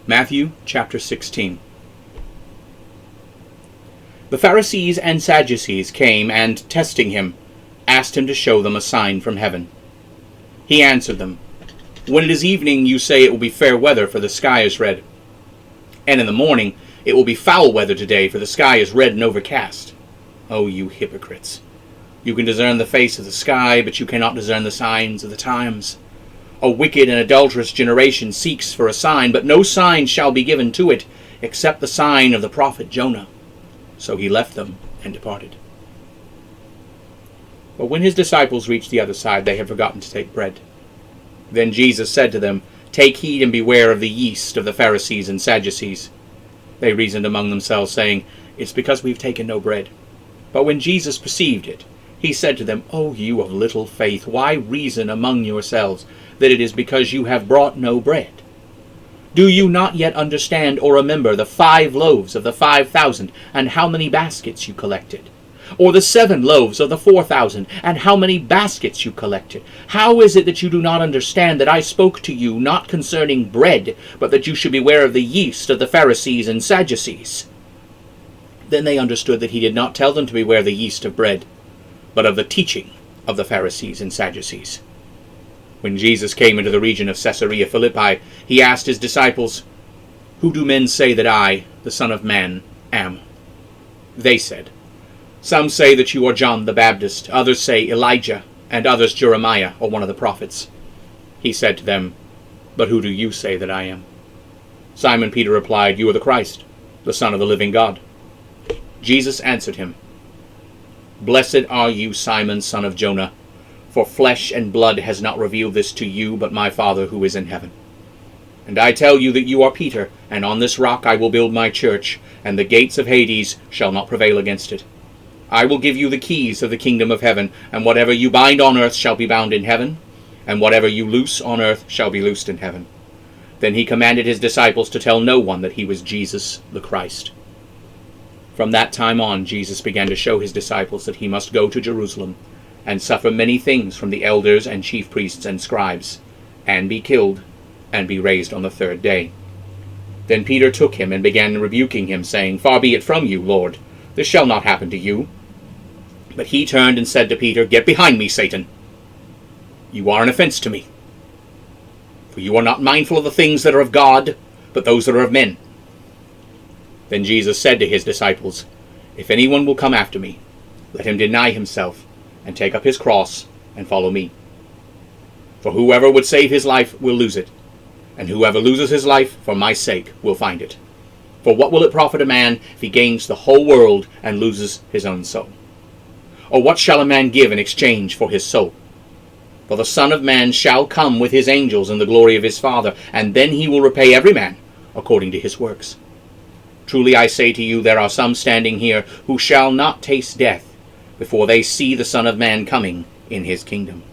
Matthew chapter 16. The Pharisees and Sadducees came and, testing him, asked him to show them a sign from heaven. He answered them, "When it is evening, you say it will be fair weather, for the sky is red. And in the morning, it will be foul weather today, for the sky is red and overcast. O you hypocrites! You can discern the face of the sky, but you cannot discern the signs of the times. A wicked and adulterous generation seeks for a sign, but no sign shall be given to it, except the sign of the prophet Jonah." So he left them and departed. But when his disciples reached the other side, they had forgotten to take bread. Then Jesus said to them, "Take heed and beware of the yeast of the Pharisees and Sadducees." They reasoned among themselves, saying, "It's because we've taken no bread." But when Jesus perceived it, he said to them, "O you of little faith, why reason among yourselves that it is because you have brought no bread? Do you not yet understand or remember the 5 loaves of the 5,000, and how many baskets you collected? Or the 7 loaves of the 4,000, and how many baskets you collected? How is it that you do not understand that I spoke to you not concerning bread, but that you should beware of the yeast of the Pharisees and Sadducees?" Then they understood that he did not tell them to beware of the yeast of bread, but of the teaching of the Pharisees and Sadducees. When Jesus came into the region of Caesarea Philippi, he asked his disciples, "Who do men say that I, the Son of Man, am?" They said, "Some say that you are John the Baptist, others say Elijah, and others Jeremiah or one of the prophets." He said to them, "But who do you say that I am?" Simon Peter replied, "You are the Christ, the Son of the living God." Jesus answered him, "Blessed are you, Simon, son of Jonah, for flesh and blood has not revealed this to you, but my Father who is in heaven. And I tell you that you are Peter, and on this rock I will build my church, and the gates of Hades shall not prevail against it. I will give you the keys of the kingdom of heaven, and whatever you bind on earth shall be bound in heaven, and whatever you loose on earth shall be loosed in heaven." Then he commanded his disciples to tell no one that he was Jesus the Christ. From that time on, Jesus began to show his disciples that he must go to Jerusalem, and suffer many things from the elders and chief priests and scribes, and be killed, and be raised on the 3rd day. Then Peter took him and began rebuking him, saying, "Far be it from you, Lord, this shall not happen to you." But he turned and said to Peter, "Get behind me, Satan. You are an offense to me. For you are not mindful of the things that are of God, but those that are of men." Then Jesus said to his disciples, "If anyone will come after me, let him deny himself, and take up his cross, and follow me. For whoever would save his life will lose it, and whoever loses his life for my sake will find it. For what will it profit a man if he gains the whole world and loses his own soul? Or what shall a man give in exchange for his soul? For the Son of Man shall come with his angels in the glory of his Father, and then he will repay every man according to his works. Truly I say to you, there are some standing here who shall not taste death before they see the Son of Man coming in his kingdom."